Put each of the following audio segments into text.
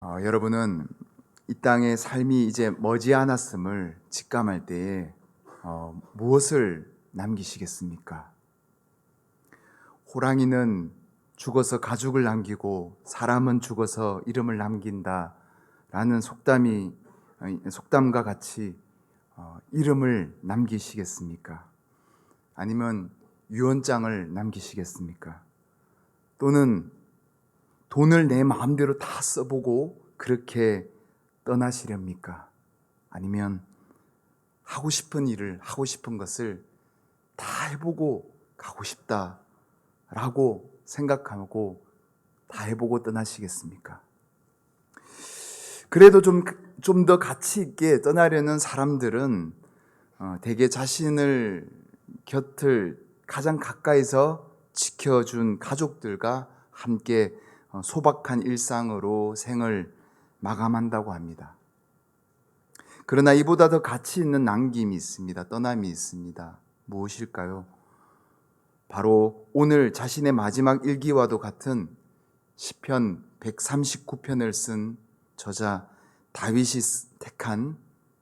여러분은 이 땅의 삶이 이제 머지않았음을 직감할 때에 무엇을 남기시겠습니까? 호랑이는 죽어서 가죽을 남기고 사람은 죽어서 이름을 남긴다라는 속담과 같이 이름을 남기시겠습니까? 아니면 유언장을 남기시겠습니까? 또는 돈을 내 마음대로 다 써보고 그렇게 떠나시렵니까? 아니면 하고 싶은 일을, 하고 싶은 것을 다 해보고 가고 싶다라고 생각하고 다 해보고 떠나시겠습니까? 그래도 좀 더 가치 있게 떠나려는 사람들은 대개 자신을 곁을 가장 가까이서 지켜준 가족들과 함께 소박한 일상으로 생을 마감한다고 합니다. 그러나 이보다 더 가치 있는 남김이 있습니다. 떠남이 있습니다. 무엇일까요? 바로 오늘 자신의 마지막 일기와도 같은 시편 139편을 쓴 저자 다윗이 택한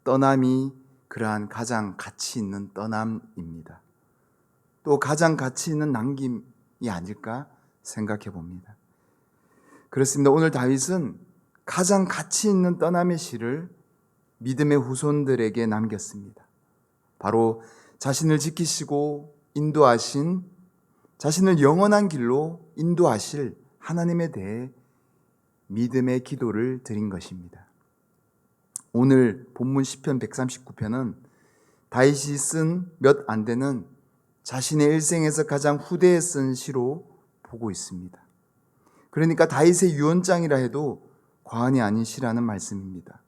떠남이 그러한 가장 가치 있는 떠남입니다. 또 가장 가치 있는 남김이 아닐까 생각해 봅니다. 그렇습니다. 오늘 다윗은 가장 가치 있는 떠남의 시를 믿음의 후손들에게 남겼습니다. 바로 자신을 지키시고 인도하신, 자신을 영원한 길로 인도하실 하나님에 대해 믿음의 기도를 드린 것입니다. 오늘 본문 시편 139편은 다윗이 쓴 몇 안 되는 자신의 일생에서 가장 후대에 쓴 시로 보고 있습니다. 그러니까 다윗의 유언장이라 해도 과언이 아닌 시라는 말씀입니다.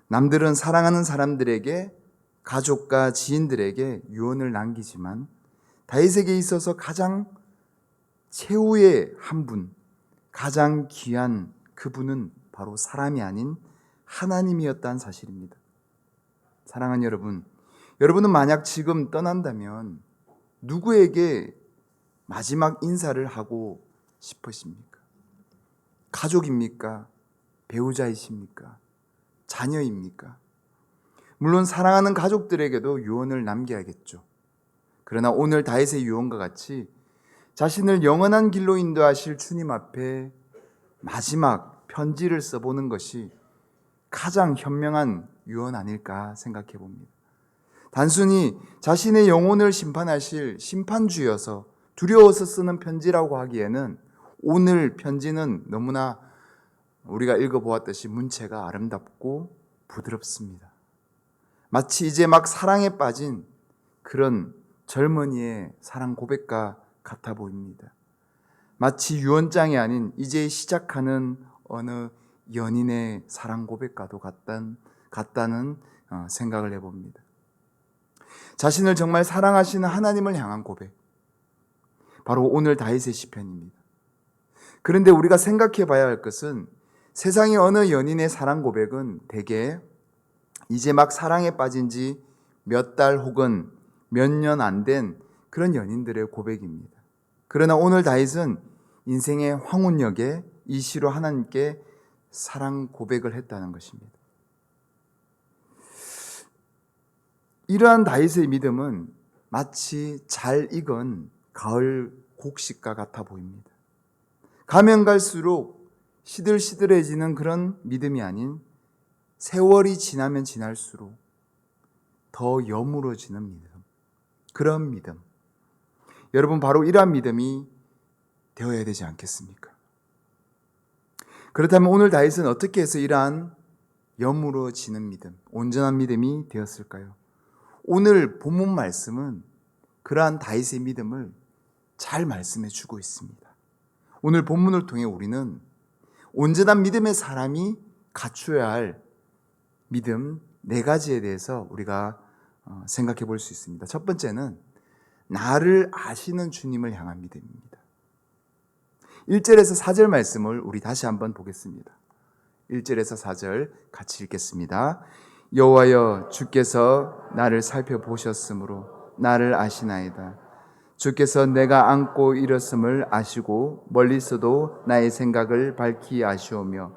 남들은 사랑하는 사람들에게, 가족과 지인들에게 유언을 남기지만 다윗에게 있어서 가장 최후의 한 분, 가장 귀한 그분은 바로 사람이 아닌 하나님이었다는 사실입니다. 사랑하는 여러분, 여러분은 만약 지금 떠난다면 누구에게 마지막 인사를 하고 싶으십니까? 가족입니까? 배우자이십니까? 자녀입니까? 물론 사랑하는 가족들에게도 유언을 남겨야겠죠. 그러나 오늘 다윗의 유언과 같이 자신을 영원한 길로 인도하실 주님 앞에 마지막 편지를 써보는 것이 가장 현명한 유언 아닐까 생각해 봅니다. 단순히 자신의 영혼을 심판하실 심판주여서 두려워서 쓰는 편지라고 하기에는 오늘 편지는 너무나 우리가 읽어보았듯이 문체가 아름답고 부드럽습니다. 마치 이제 막 사랑에 빠진 그런 젊은이의 사랑 고백과 같아 보입니다. 마치 유언장이 아닌 이제 시작하는 어느 연인의 사랑 고백과도 같다는 생각을 해봅니다. 자신을 정말 사랑하시는 하나님을 향한 고백, 바로 오늘 다윗의 시편입니다. 그런데 우리가 생각해 봐야 할 것은 세상의 어느 연인의 사랑 고백은 대개 이제 막 사랑에 빠진 지 몇 달 혹은 몇 년 안 된 그런 연인들의 고백입니다. 그러나 오늘 다윗은 인생의 황혼역에 이 시로 하나님께 사랑 고백을 했다는 것입니다. 이러한 다윗의 믿음은 마치 잘 익은 가을 곡식과 같아 보입니다. 가면 갈수록 시들시들해지는 그런 믿음이 아닌 세월이 지나면 지날수록 더 여물어지는 믿음, 그런 믿음. 여러분, 바로 이러한 믿음이 되어야 되지 않겠습니까? 그렇다면 오늘 다윗은 어떻게 해서 이러한 여물어지는 믿음, 온전한 믿음이 되었을까요? 오늘 본문 말씀은 그러한 다윗의 믿음을 잘 말씀해 주고 있습니다. 오늘 본문을 통해 우리는 온전한 믿음의 사람이 갖춰야 할 믿음 4가지에 대해서 우리가 생각해 볼 수 있습니다. 첫 번째는 나를 아시는 주님을 향한 믿음입니다. 1절에서 4절 말씀을 우리 다시 한번 보겠습니다. 1절에서 4절 같이 읽겠습니다. 여호와여, 주께서 나를 살펴보셨으므로 나를 아시나이다. 주께서 내가 앉고 일었음을 아시고 멀리서도 나의 생각을 밝히 아시오며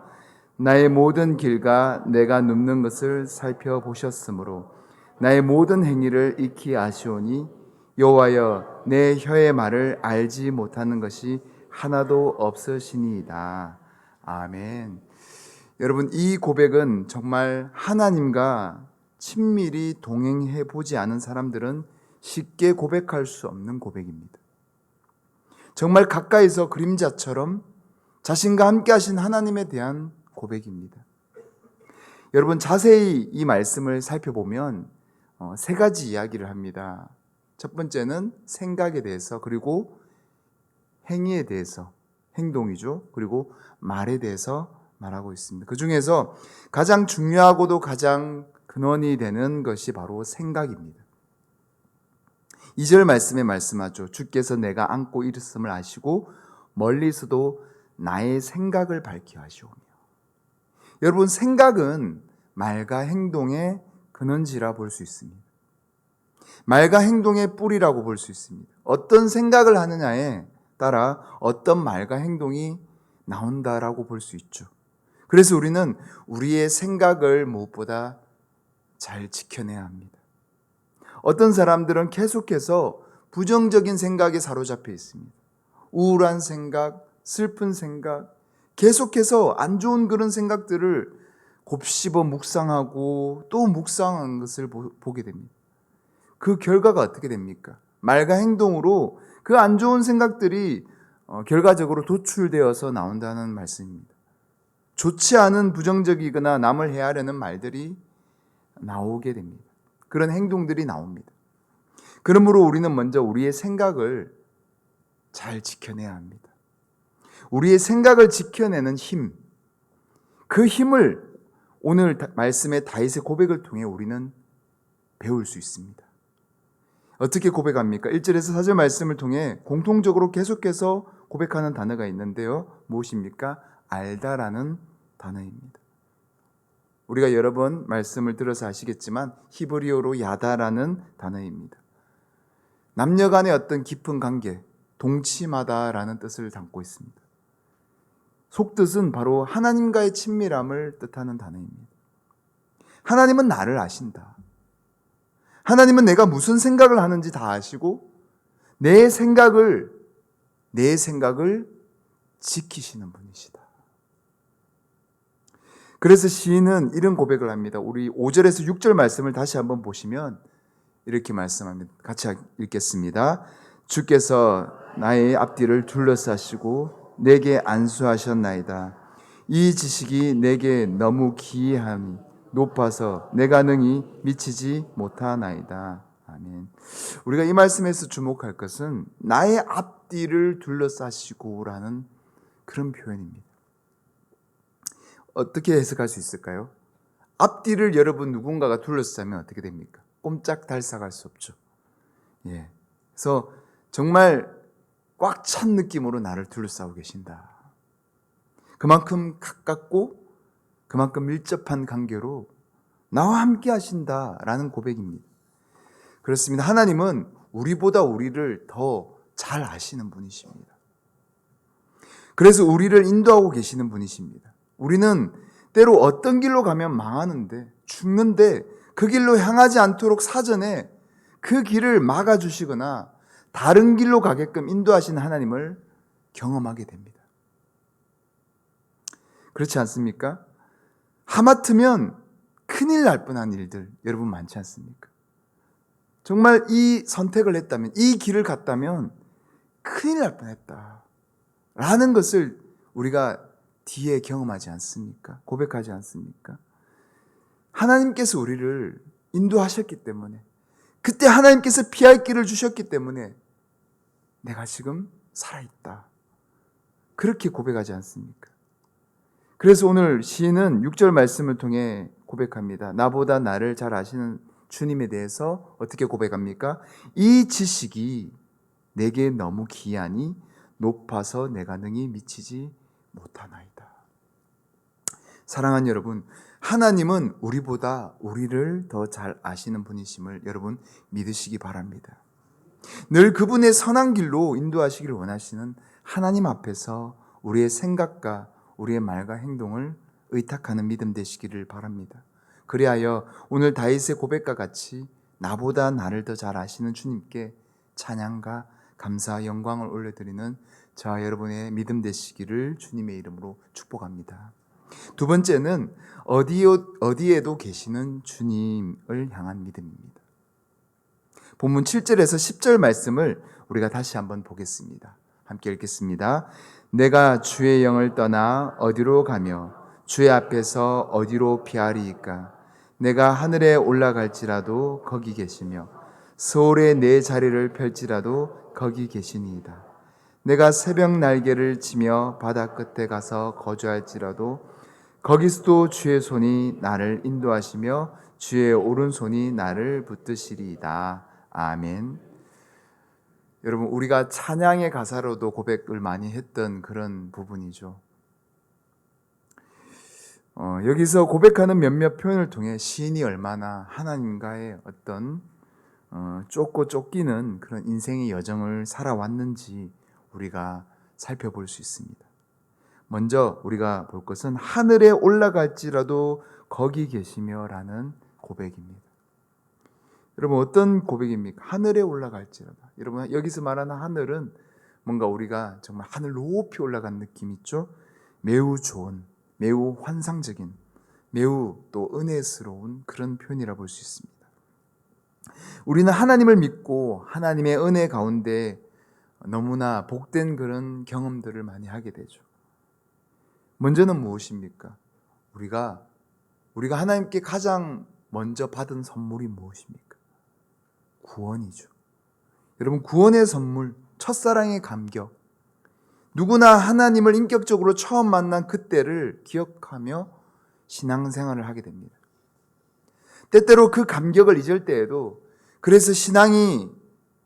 나의 모든 길과 내가 눕는 것을 살펴보셨으므로 나의 모든 행위를 익히 아시오니 여호와여 내 혀의 말을 알지 못하는 것이 하나도 없으시니이다. 아멘. 여러분, 이 고백은 정말 하나님과 친밀히 동행해 보지 않은 사람들은 쉽게 고백할 수 없는 고백입니다. 정말 가까이서 그림자처럼 자신과 함께 하신 하나님에 대한 고백입니다. 여러분, 자세히 이 말씀을 살펴보면 세 가지 이야기를 합니다. 첫 번째는 생각에 대해서, 그리고 행위에 대해서, 행동이죠. 그리고 말에 대해서 말하고 있습니다. 그 중에서 가장 중요하고도 가장 근원이 되는 것이 바로 생각입니다. 2절 말씀에 말씀하죠. 주께서 내가 안고 일었음을 아시고 멀리서도 나의 생각을 밝혀 하시오며. 여러분, 생각은 말과 행동의 근원지라 볼 수 있습니다. 말과 행동의 뿌리라고 볼 수 있습니다. 어떤 생각을 하느냐에 따라 어떤 말과 행동이 나온다라고 볼 수 있죠. 그래서 우리는 우리의 생각을 무엇보다 잘 지켜내야 합니다. 어떤 사람들은 계속해서 부정적인 생각에 사로잡혀 있습니다. 우울한 생각, 슬픈 생각, 계속해서 안 좋은 그런 생각들을 곱씹어 묵상하고 또 묵상한 것을 보게 됩니다. 그 결과가 어떻게 됩니까? 말과 행동으로 그 안 좋은 생각들이 결과적으로 도출되어서 나온다는 말씀입니다. 좋지 않은 부정적이거나 남을 해하려는 말들이 나오게 됩니다. 그런 행동들이 나옵니다. 그러므로 우리는 먼저 우리의 생각을 잘 지켜내야 합니다. 우리의 생각을 지켜내는 힘, 그 힘을 오늘 말씀의 다윗의 고백을 통해 우리는 배울 수 있습니다. 어떻게 고백합니까? 1절에서 4절 말씀을 통해 공통적으로 계속해서 고백하는 단어가 있는데요. 무엇입니까? 알다라는 단어입니다. 우리가 여러 번 말씀을 들어서 아시겠지만 히브리어로 야다라는 단어입니다. 남녀 간의 어떤 깊은 관계, 동침하다라는 뜻을 담고 있습니다. 속뜻은 바로 하나님과의 친밀함을 뜻하는 단어입니다. 하나님은 나를 아신다. 하나님은 내가 무슨 생각을 하는지 다 아시고 내 생각을 지키시는 분이시다. 그래서 시인은 이런 고백을 합니다. 우리 5절에서 6절 말씀을 다시 한번 보시면 이렇게 말씀합니다. 같이 읽겠습니다. 주께서 나의 앞뒤를 둘러싸시고 내게 안수하셨나이다. 이 지식이 내게 너무 기이함이 높아서 내가 능히 미치지 못하나이다. 아멘. 우리가 이 말씀에서 주목할 것은 나의 앞뒤를 둘러싸시고라는 그런 표현입니다. 어떻게 해석할 수 있을까요? 앞뒤를 여러분 누군가가 둘러싸면 어떻게 됩니까? 꼼짝달싹할 수 없죠. 예. 그래서 정말 꽉 찬 느낌으로 나를 둘러싸고 계신다. 그만큼 가깝고 그만큼 밀접한 관계로 나와 함께 하신다라는 고백입니다. 그렇습니다. 하나님은 우리보다 우리를 더 잘 아시는 분이십니다. 그래서 우리를 인도하고 계시는 분이십니다. 우리는 때로 어떤 길로 가면 망하는데, 죽는데 그 길로 향하지 않도록 사전에 그 길을 막아주시거나 다른 길로 가게끔 인도하시는 하나님을 경험하게 됩니다. 그렇지 않습니까? 하마터면 큰일 날 뻔한 일들 여러분 많지 않습니까? 정말 이 선택을 했다면, 이 길을 갔다면 큰일 날 뻔했다 라는 것을 우리가 뒤에 경험하지 않습니까? 고백하지 않습니까? 하나님께서 우리를 인도하셨기 때문에, 그때 하나님께서 피할 길을 주셨기 때문에 내가 지금 살아있다, 그렇게 고백하지 않습니까? 그래서 오늘 시인은 6절 말씀을 통해 고백합니다. 나보다 나를 잘 아시는 주님에 대해서 어떻게 고백합니까? 이 지식이 내게 너무 기이하니 높아서 내가 능히 미치지 못하나이다. 사랑하는 여러분, 하나님은 우리보다 우리를 더 잘 아시는 분이심을 여러분 믿으시기 바랍니다. 늘 그분의 선한 길로 인도하시기를 원하시는 하나님 앞에서 우리의 생각과 우리의 말과 행동을 의탁하는 믿음 되시기를 바랍니다. 그리하여 오늘 다윗의 고백과 같이 나보다 나를 더 잘 아시는 주님께 찬양과 감사 영광을 올려드리는 저와 여러분의 믿음 되시기를 주님의 이름으로 축복합니다. 두 번째는 어디에도 계시는 주님을 향한 믿음입니다. 본문 7절에서 10절 말씀을 우리가 다시 한번 보겠습니다. 함께 읽겠습니다. 내가 주의 영을 떠나 어디로 가며 주의 앞에서 어디로 피하리이까? 내가 하늘에 올라갈지라도 거기 계시며 서울에 내 자리를 펼지라도 거기 계시니이다. 내가 새벽 날개를 치며 바다 끝에 가서 거주할지라도 거기서도 주의 손이 나를 인도하시며 주의 오른손이 나를 붙드시리이다. 아멘. 여러분, 우리가 찬양의 가사로도 고백을 많이 했던 그런 부분이죠. 여기서 고백하는 몇몇 표현을 통해 시인이 얼마나 하나님과의 어떤 쫓고 쫓기는 그런 인생의 여정을 살아왔는지 우리가 살펴볼 수 있습니다. 먼저 우리가 볼 것은 하늘에 올라갈지라도 거기 계시며 라는 고백입니다. 여러분, 어떤 고백입니까? 하늘에 올라갈지라도. 여러분, 여기서 말하는 하늘은 뭔가 우리가 정말 하늘 높이 올라간 느낌 있죠? 매우 좋은, 매우 환상적인, 매우 또 은혜스러운 그런 표현이라 볼 수 있습니다. 우리는 하나님을 믿고 하나님의 은혜 가운데 너무나 복된 그런 경험들을 많이 하게 되죠. 먼저는 무엇입니까? 우리가 하나님께 가장 먼저 받은 선물이 무엇입니까? 구원이죠. 여러분, 구원의 선물, 첫사랑의 감격, 누구나 하나님을 인격적으로 처음 만난 그때를 기억하며 신앙생활을 하게 됩니다. 때때로 그 감격을 잊을 때에도, 그래서 신앙이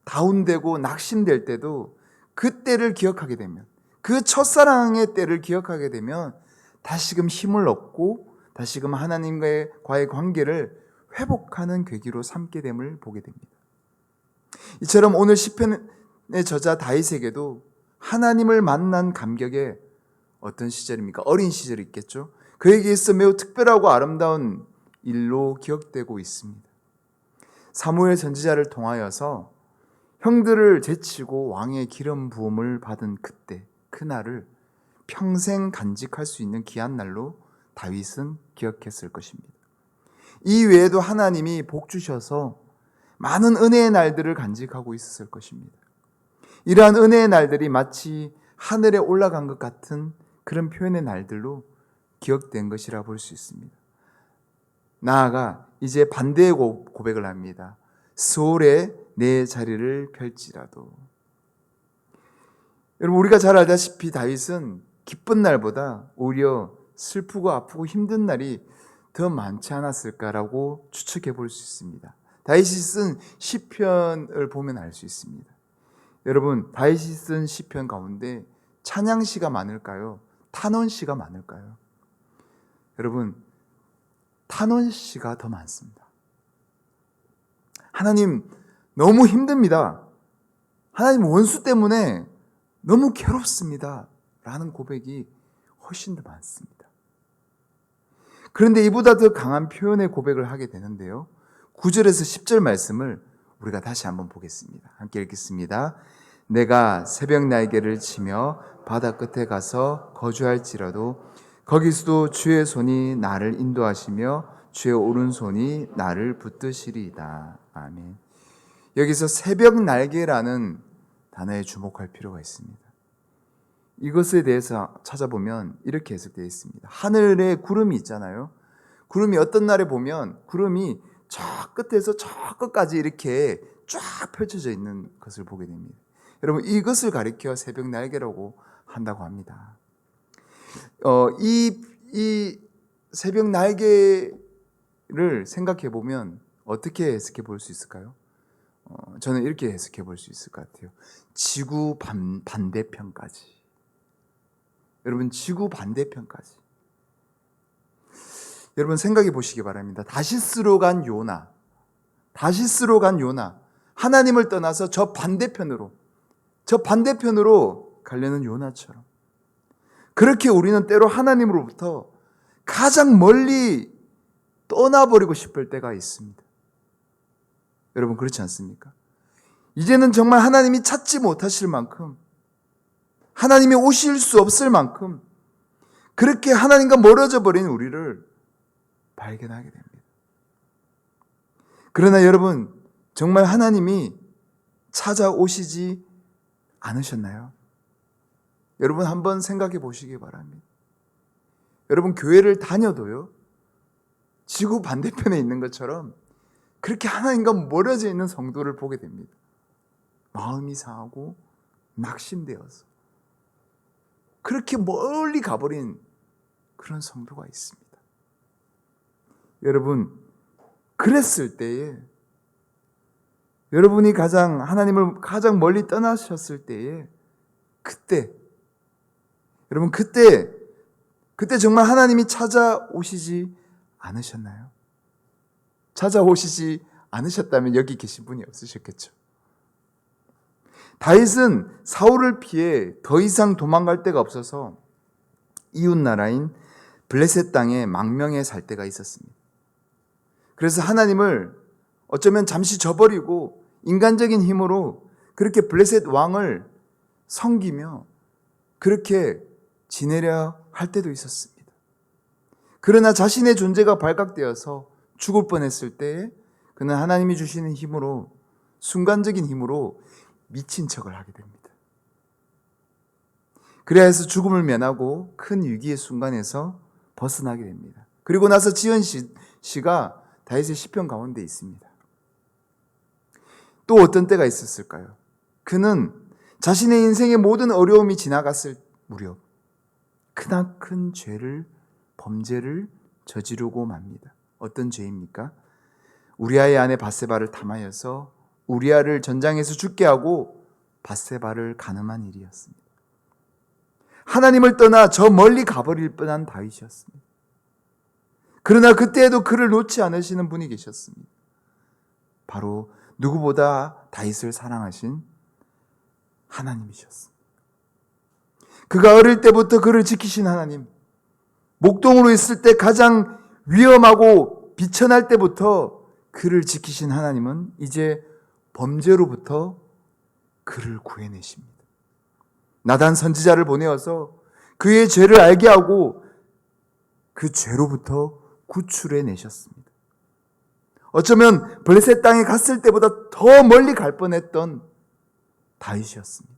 다운되고 낙심될 때도 그때를 기억하게 되면, 그 첫사랑의 때를 기억하게 되면 다시금 힘을 얻고 다시금 하나님과의 관계를 회복하는 계기로 삼게 됨을 보게 됩니다. 이처럼 오늘 시편의 저자 다윗에게도 하나님을 만난 감격의 어떤 시절입니까? 어린 시절이 있겠죠. 그에게 있어 매우 특별하고 아름다운 일로 기억되고 있습니다. 사무엘 선지자를 통하여서 형들을 제치고 왕의 기름 부음을 받은 그때, 그날을 평생 간직할 수 있는 귀한 날로 다윗은 기억했을 것입니다. 이 외에도 하나님이 복 주셔서 많은 은혜의 날들을 간직하고 있었을 것입니다. 이러한 은혜의 날들이 마치 하늘에 올라간 것 같은 그런 표현의 날들로 기억된 것이라 볼 수 있습니다. 나아가 이제 반대의 고백을 합니다. 서울에 내 자리를 펼지라도. 여러분, 우리가 잘 알다시피 다윗은 기쁜 날보다 오히려 슬프고 아프고 힘든 날이 더 많지 않았을까라고 추측해 볼 수 있습니다. 다윗이 쓴 시편을 보면 알 수 있습니다. 여러분, 다윗이 쓴 시편 가운데 찬양시가 많을까요? 탄원시가 많을까요? 여러분, 탄원시가 더 많습니다. 하나님, 너무 힘듭니다. 하나님, 원수 때문에 너무 괴롭습니다. 라는 고백이 훨씬 더 많습니다. 그런데 이보다 더 강한 표현의 고백을 하게 되는데요. 9절에서 10절 말씀을 우리가 다시 한번 보겠습니다. 함께 읽겠습니다. 내가 새벽 날개를 치며 바다 끝에 가서 거주할지라도 거기서도 주의 손이 나를 인도하시며 주의 오른손이 나를 붙드시리이다. 아멘. 여기서 새벽 날개라는 단어에 주목할 필요가 있습니다. 이것에 대해서 찾아보면 이렇게 해석되어 있습니다. 하늘에 구름이 있잖아요. 구름이 어떤 날에 보면 구름이 저 끝에서 저 끝까지 이렇게 쫙 펼쳐져 있는 것을 보게 됩니다. 여러분, 이것을 가리켜 새벽 날개라고 한다고 합니다. 이 새벽 날개를 생각해 보면 어떻게 해석해 볼 수 있을까요? 저는 이렇게 해석해 볼 수 있을 것 같아요. 지구 반대편까지. 여러분, 지구 반대편까지. 여러분, 생각해 보시기 바랍니다. 다시스로 간 요나, 하나님을 떠나서 저 반대편으로 가려는 요나처럼, 그렇게 우리는 때로 하나님으로부터 가장 멀리 떠나버리고 싶을 때가 있습니다. 여러분 그렇지 않습니까? 이제는 정말 하나님이 찾지 못하실 만큼, 하나님이 오실 수 없을 만큼 그렇게 하나님과 멀어져 버린 우리를 발견하게 됩니다. 그러나 여러분, 정말 하나님이 찾아오시지 않으셨나요? 여러분 한번 생각해 보시기 바랍니다. 여러분 교회를 다녀도요, 지구 반대편에 있는 것처럼 그렇게 하나님과 멀어져 있는 성도를 보게 됩니다. 마음이 상하고 낙심되어서 그렇게 멀리 가버린 그런 성도가 있습니다. 여러분, 그랬을 때에, 여러분이 하나님을 가장 멀리 떠나셨을 때에, 여러분 그때 정말 하나님이 찾아오시지 않으셨나요? 찾아오시지 않으셨다면 여기 계신 분이 없으셨겠죠. 다윗은 사울을 피해 더 이상 도망갈 데가 없어서 이웃 나라인 블레셋 땅에 망명해 살 때가 있었습니다. 그래서 하나님을 어쩌면 잠시 저버리고 인간적인 힘으로 그렇게 블레셋 왕을 섬기며 그렇게 지내려 할 때도 있었습니다. 그러나 자신의 존재가 발각되어서 죽을 뻔했을 때에 그는 하나님이 주시는 힘으로, 순간적인 힘으로 미친 척을 하게 됩니다. 그래야 해서 죽음을 면하고 큰 위기의 순간에서 벗어나게 됩니다. 그리고 나서 지은 시가 다윗의 시편 가운데 있습니다. 또 어떤 때가 있었을까요? 그는 자신의 인생의 모든 어려움이 지나갔을 무렵 크나큰 범죄를 저지르고 맙니다. 어떤 죄입니까? 우리아의 아내 밧세바를 탐하여서 우리아를 전장에서 죽게 하고 밧세바를 간음한 일이었습니다. 하나님을 떠나 저 멀리 가버릴 뻔한 다윗이었습니다. 그러나 그때에도 그를 놓지 않으시는 분이 계셨습니다. 바로 누구보다 다윗을 사랑하신 하나님이셨습니다. 그가 어릴 때부터 그를 지키신 하나님, 목동으로 있을 때 가장 위험하고 비천할 때부터 그를 지키신 하나님은 이제 범죄로부터 그를 구해내십니다. 나단 선지자를 보내어서 그의 죄를 알게 하고 그 죄로부터 구출해 내셨습니다. 어쩌면 블레셋 땅에 갔을 때보다 더 멀리 갈 뻔했던 다윗이었습니다.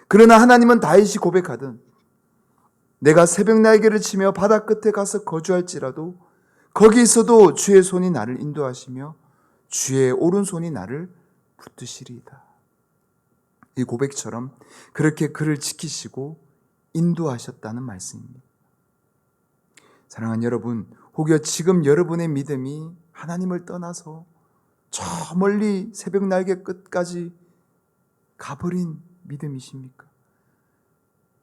그러나 하나님은 다윗이 고백하든 내가 새벽 날개를 치며 바다 끝에 가서 거주할지라도 거기 있어도 주의 손이 나를 인도하시며 주의 오른손이 나를 붙드시리이다. 이 고백처럼 그렇게 그를 지키시고 인도하셨다는 말씀입니다. 사랑하는 여러분, 혹여 지금 여러분의 믿음이 하나님을 떠나서 저 멀리 새벽 날개 끝까지 가버린 믿음이십니까?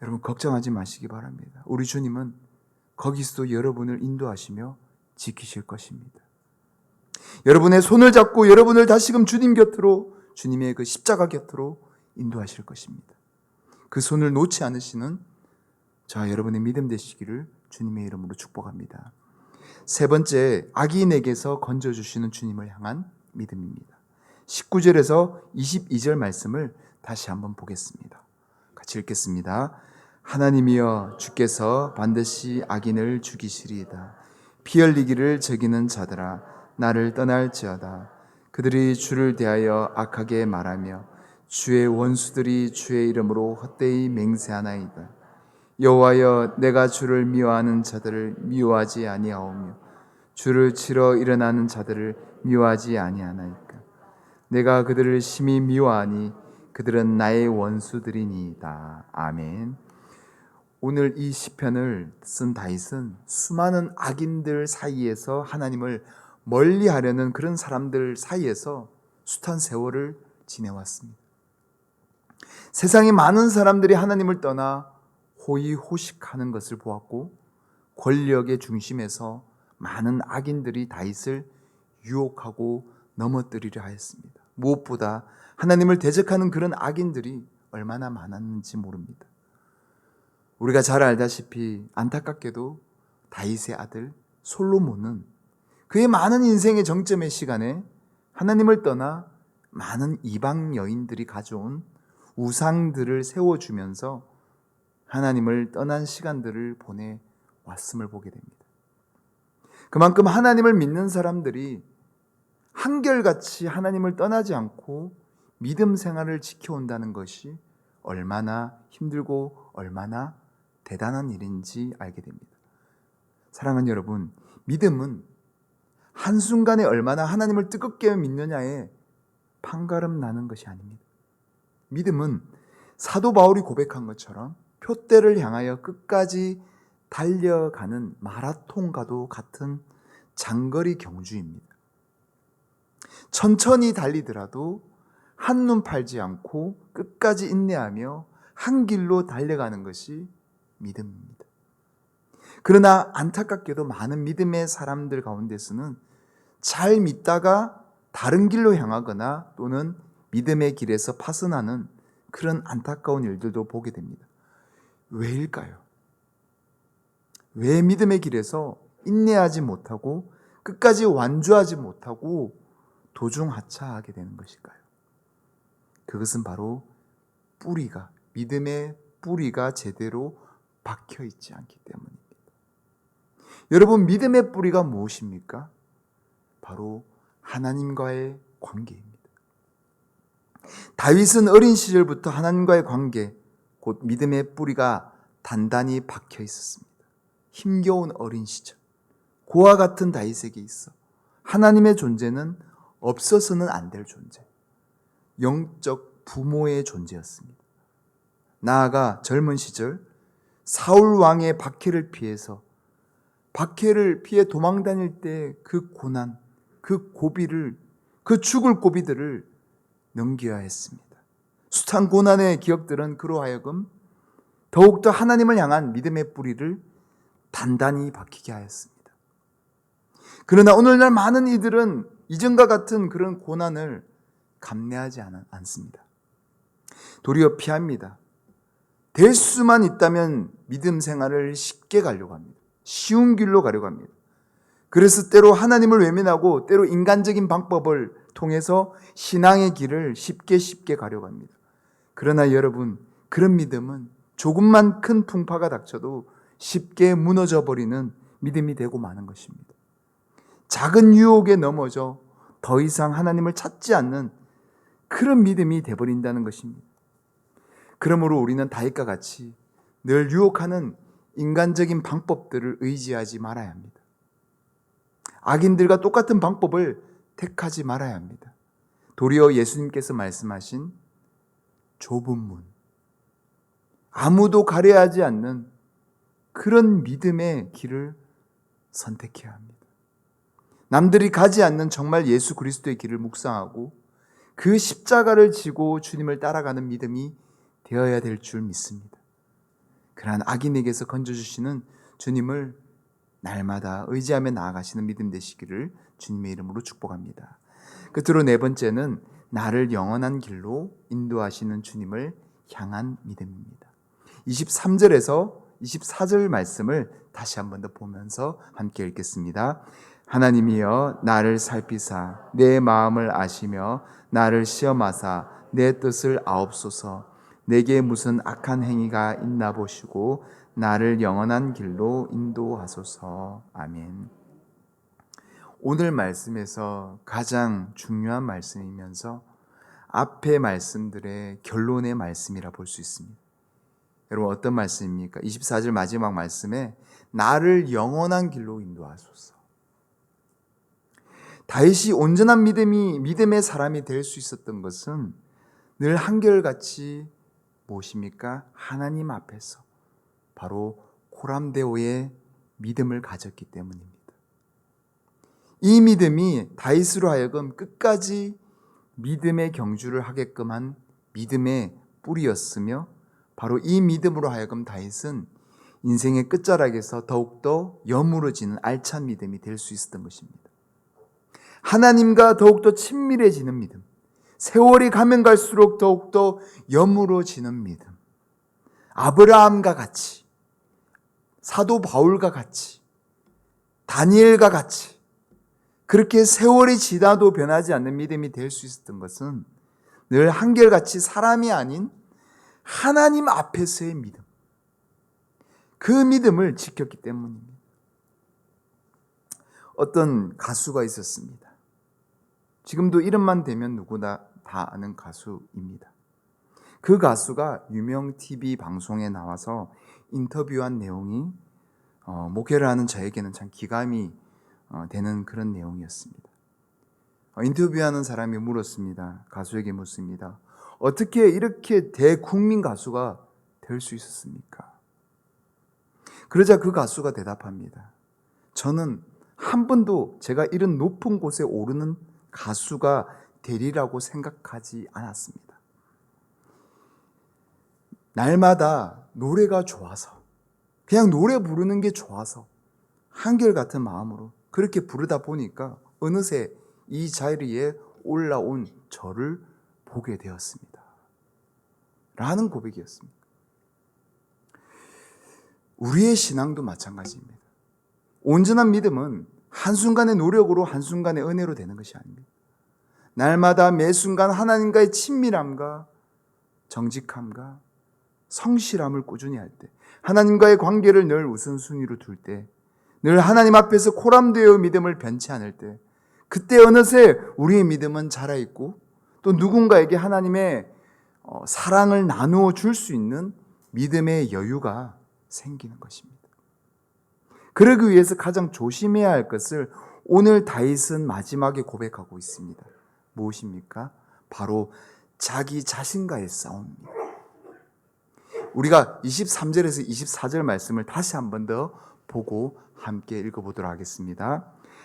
여러분 걱정하지 마시기 바랍니다. 우리 주님은 거기서도 여러분을 인도하시며 지키실 것입니다. 여러분의 손을 잡고 여러분을 다시금 주님 곁으로, 주님의 그 십자가 곁으로 인도하실 것입니다. 그 손을 놓지 않으시는 여러분의 믿음 되시기를 주님의 이름으로 축복합니다. 세 번째, 악인에게서 건져주시는 주님을 향한 믿음입니다. 19절에서 22절 말씀을 다시 한번 보겠습니다. 같이 읽겠습니다. 하나님이여 주께서 반드시 악인을 죽이시리이다. 피 흘리기를 저기는 자들아 나를 떠날지어다. 그들이 주를 대하여 악하게 말하며 주의 원수들이 주의 이름으로 헛되이 맹세하나이다. 여호와여 내가 주를 미워하는 자들을 미워하지 아니하오며 주를 치러 일어나는 자들을 미워하지 아니하나이까. 내가 그들을 심히 미워하니 그들은 나의 원수들이니이다. 아멘. 오늘 이 시편을 쓴 다윗은 수많은 악인들 사이에서 하나님을 멀리하려는 그런 사람들 사이에서 숱한 세월을 지내왔습니다. 세상에 많은 사람들이 하나님을 떠나 호의호식하는 것을 보았고 권력의 중심에서 많은 악인들이 다윗을 유혹하고 넘어뜨리려 하였습니다. 무엇보다 하나님을 대적하는 그런 악인들이 얼마나 많았는지 모릅니다. 우리가 잘 알다시피 안타깝게도 다윗의 아들 솔로몬은 그의 많은 인생의 정점의 시간에 하나님을 떠나 많은 이방 여인들이 가져온 우상들을 세워주면서 하나님을 떠난 시간들을 보내왔음을 보게 됩니다. 그만큼 하나님을 믿는 사람들이 한결같이 하나님을 떠나지 않고 믿음 생활을 지켜온다는 것이 얼마나 힘들고 얼마나 대단한 일인지 알게 됩니다. 사랑하는 여러분, 믿음은 한순간에 얼마나 하나님을 뜨겁게 믿느냐에 판가름 나는 것이 아닙니다. 믿음은 사도 바울이 고백한 것처럼 표대를 향하여 끝까지 달려가는 마라톤과도 같은 장거리 경주입니다. 천천히 달리더라도 한눈 팔지 않고 끝까지 인내하며 한 길로 달려가는 것이 믿음입니다. 그러나 안타깝게도 많은 믿음의 사람들 가운데서는 잘 믿다가 다른 길로 향하거나 또는 믿음의 길에서 파선하는 그런 안타까운 일들도 보게 됩니다. 왜일까요? 왜 믿음의 길에서 인내하지 못하고 끝까지 완주하지 못하고 도중하차하게 되는 것일까요? 그것은 바로 믿음의 뿌리가 제대로 박혀 있지 않기 때문입니다. 여러분, 믿음의 뿌리가 무엇입니까? 바로 하나님과의 관계입니다. 다윗은 어린 시절부터 하나님과의 관계, 곧 믿음의 뿌리가 단단히 박혀 있었습니다. 힘겨운 어린 시절, 고와 같은 다윗에게 있어 하나님의 존재는 없어서는 안 될 존재, 영적 부모의 존재였습니다. 나아가 젊은 시절 사울 왕의 박해를 피해서 박해를 피해 도망 다닐 때 그 고난, 그 고비를, 그 죽을 고비들을 넘겨야 했습니다. 숱한 고난의 기억들은 그로 하여금 더욱더 하나님을 향한 믿음의 뿌리를 단단히 박히게 하였습니다. 그러나 오늘날 많은 이들은 이전과 같은 그런 고난을 감내하지 않습니다. 도리어 피합니다. 될 수만 있다면 믿음 생활을 쉽게 가려고 합니다. 쉬운 길로 가려고 합니다. 그래서 때로 하나님을 외면하고 때로 인간적인 방법을 통해서 신앙의 길을 쉽게 가려고 합니다. 그러나 여러분, 그런 믿음은 조금만 큰 풍파가 닥쳐도 쉽게 무너져버리는 믿음이 되고 마는 것입니다. 작은 유혹에 넘어져 더 이상 하나님을 찾지 않는 그런 믿음이 되어버린다는 것입니다. 그러므로 우리는 다윗과 같이 늘 유혹하는 인간적인 방법들을 의지하지 말아야 합니다. 악인들과 똑같은 방법을 택하지 말아야 합니다. 도리어 예수님께서 말씀하신 좁은 문, 아무도 가려하지 않는 그런 믿음의 길을 선택해야 합니다. 남들이 가지 않는 정말 예수 그리스도의 길을 묵상하고 그 십자가를 지고 주님을 따라가는 믿음이 되어야 될 줄 믿습니다. 그러한 악인에게서 건져주시는 주님을 날마다 의지하며 나아가시는 믿음 되시기를 주님의 이름으로 축복합니다. 끝으로 네 번째는 나를 영원한 길로 인도하시는 주님을 향한 믿음입니다. 23절에서 24절 말씀을 다시 한 번 더 보면서 함께 읽겠습니다. 하나님이여 나를 살피사 내 마음을 아시며 나를 시험하사 내 뜻을 아옵소서. 내게 무슨 악한 행위가 있나 보시고 나를 영원한 길로 인도하소서. 아멘. 오늘 말씀에서 가장 중요한 말씀이면서 앞의 말씀들의 결론의 말씀이라 볼 수 있습니다. 여러분, 어떤 말씀입니까? 24절 마지막 말씀에 나를 영원한 길로 인도하소서. 다윗이 온전한 믿음의 사람이 될 수 있었던 것은 늘 한결같이 무엇입니까? 하나님 앞에서 바로 고람대오의 믿음을 가졌기 때문입니다. 이 믿음이 다윗으로 하여금 끝까지 믿음의 경주를 하게끔 한 믿음의 뿌리였으며 바로 이 믿음으로 하여금 다윗은 인생의 끝자락에서 더욱더 여물어지는 알찬 믿음이 될 수 있었던 것입니다. 하나님과 더욱더 친밀해지는 믿음, 세월이 가면 갈수록 더욱더 여물어지는 믿음, 아브라함과 같이, 사도 바울과 같이 다니엘과 같이 그렇게 세월이 지나도 변하지 않는 믿음이 될 수 있었던 것은 늘 한결같이 사람이 아닌 하나님 앞에서의 믿음, 그 믿음을 지켰기 때문입니다. 어떤 가수가 있었습니다. 지금도 이름만 대면 누구나 다 아는 가수입니다. 그 가수가 유명 TV 방송에 나와서 인터뷰한 내용이 목회를 하는 저에게는 참 기감이 되는 그런 내용이었습니다. 인터뷰하는 사람이 물었습니다. 가수에게 묻습니다. 어떻게 이렇게 대국민 가수가 될 수 있었습니까? 그러자 그 가수가 대답합니다. 저는 한 번도 제가 이런 높은 곳에 오르는 가수가 되리라고 생각하지 않았습니다. 날마다 노래가 좋아서, 그냥 노래 부르는 게 좋아서 한결같은 마음으로 그렇게 부르다 보니까 어느새 이 자리에 올라온 저를 보게 되었습니다. 라는 고백이었습니다. 우리의 신앙도 마찬가지입니다. 온전한 믿음은 한순간의 노력으로 한순간의 은혜로 되는 것이 아닙니다. 날마다 매 순간 하나님과의 친밀함과 정직함과 성실함을 꾸준히 할 때, 하나님과의 관계를 늘 우선순위로 둘 때, 늘 하나님 앞에서 코람되어 믿음을 변치 않을 때, 그때 어느새 우리의 믿음은 자라있고 또 누군가에게 하나님의 사랑을 나누어 줄 수 있는 믿음의 여유가 생기는 것입니다. 그러기 위해서 가장 조심해야 할 것을 오늘 다윗은 마지막에 고백하고 있습니다. 무엇입니까? 바로 자기 자신과의 싸움입니다. 우리가 23절에서 24절 말씀을 다시 한 번 더 보고 함께 읽어보도록 하겠습니다.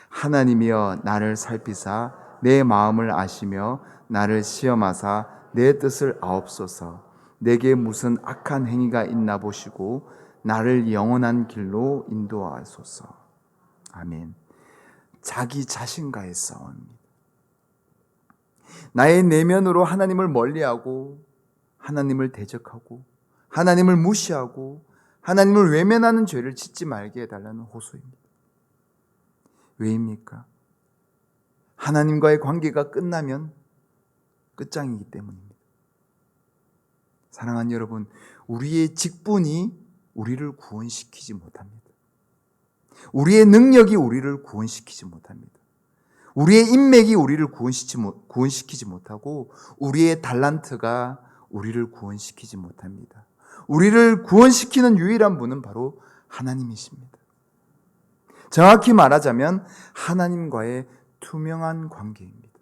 하나님이여 나를 살피사 내 마음을 아시며 나를 시험하사 내 뜻을 아옵소서. 내게 무슨 악한 행위가 있나 보시고 나를 영원한 길로 인도하소서. 아멘. 자기 자신과의 싸움입니다. 나의 내면으로 하나님을 멀리하고 하나님을 대적하고 하나님을 무시하고 하나님을 외면하는 죄를 짓지 말게 해달라는 호소입니다. 왜입니까? 하나님과의 관계가 끝나면 끝장이기 때문입니다. 사랑하는 여러분, 우리의 직분이 우리를 구원시키지 못합니다. 우리의 능력이 우리를 구원시키지 못합니다. 우리의 인맥이 우리를 구원시키지 못하고 우리의 달란트가 우리를 구원시키지 못합니다. 우리를 구원시키는 유일한 분은 바로 하나님이십니다. 정확히 말하자면 하나님과의 투명한 관계입니다.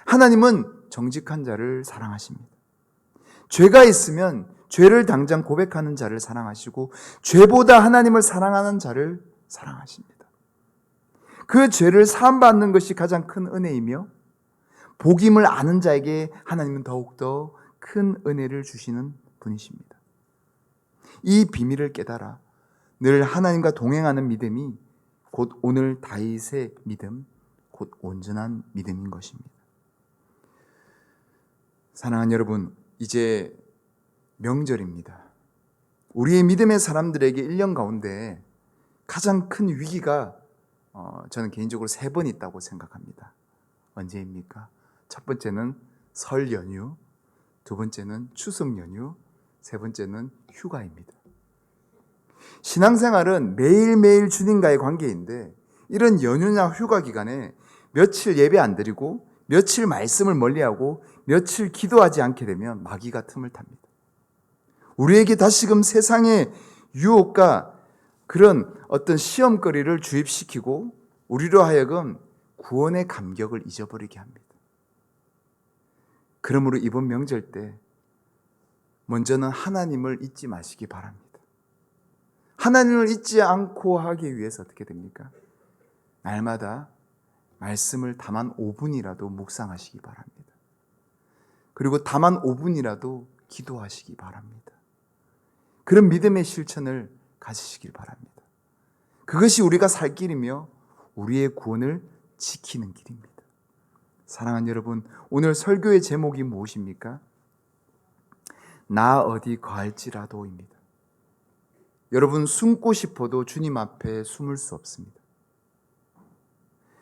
하나님은 정직한 자를 사랑하십니다. 죄가 있으면 죄를 당장 고백하는 자를 사랑하시고 죄보다 하나님을 사랑하는 자를 사랑하십니다. 그 죄를 사함받는 것이 가장 큰 은혜이며 복임을 아는 자에게 하나님은 더욱더 큰 은혜를 주시는 분이십니다. 이 비밀을 깨달아 늘 하나님과 동행하는 믿음이 곧 오늘 다윗의 믿음, 곧 온전한 믿음인 것입니다. 사랑하는 여러분, 이제 명절입니다. 우리의 믿음의 사람들에게 1년 가운데 가장 큰 위기가 저는 개인적으로 3번 있다고 생각합니다. 언제입니까? 첫 번째는 설 연휴, 두 번째는 추석 연휴, 세 번째는 휴가입니다. 신앙생활은 매일매일 주님과의 관계인데 이런 연휴나 휴가 기간에 며칠 예배 안 드리고 며칠 말씀을 멀리하고 며칠 기도하지 않게 되면 마귀가 틈을 탑니다. 우리에게 다시금 세상의 유혹과 그런 어떤 시험거리를 주입시키고 우리로 하여금 구원의 감격을 잊어버리게 합니다. 그러므로 이번 명절 때 먼저는 하나님을 잊지 마시기 바랍니다. 하나님을 잊지 않고 하기 위해서 어떻게 됩니까? 날마다 말씀을 다만 5분이라도 묵상하시기 바랍니다. 그리고 다만 5분이라도 기도하시기 바랍니다. 그런 믿음의 실천을 가지시길 바랍니다. 그것이 우리가 살 길이며 우리의 구원을 지키는 길입니다. 사랑하는 여러분, 오늘 설교의 제목이 무엇입니까? 나 어디 거할지라도입니다. 여러분 숨고 싶어도 주님 앞에 숨을 수 없습니다.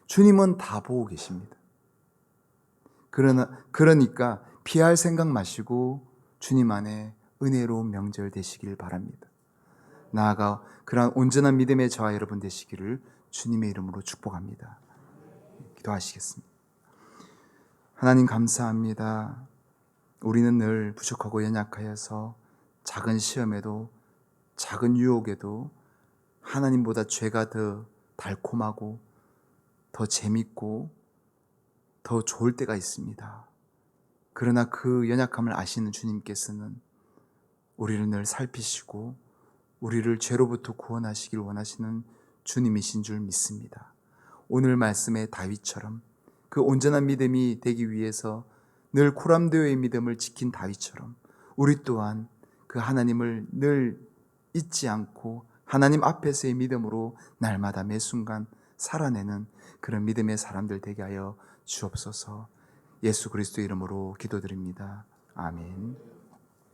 주님은 다 보고 계십니다. 그러니까 피할 생각 마시고 주님 안에 은혜로운 명절 되시길 바랍니다. 나아가 그러한 온전한 믿음의 저와 여러분 되시기를 주님의 이름으로 축복합니다. 기도하시겠습니다. 하나님 감사합니다. 우리는 늘 부족하고 연약하여서 작은 시험에도 작은 유혹에도 하나님보다 죄가 더 달콤하고 더 재밌고 더 좋을 때가 있습니다. 그러나 그 연약함을 아시는 주님께서는 우리를 늘 살피시고 우리를 죄로부터 구원하시길 원하시는 주님이신 줄 믿습니다. 오늘 말씀의 다윗처럼 그 온전한 믿음이 되기 위해서 늘 코람되어의 믿음을 지킨 다윗처럼 우리 또한 그 하나님을 늘 잊지 않고 하나님 앞에서의 믿음으로 날마다 매 순간 살아내는 그런 믿음의 사람들 되게 하여 주옵소서. 예수 그리스도 이름으로 기도드립니다. 아멘.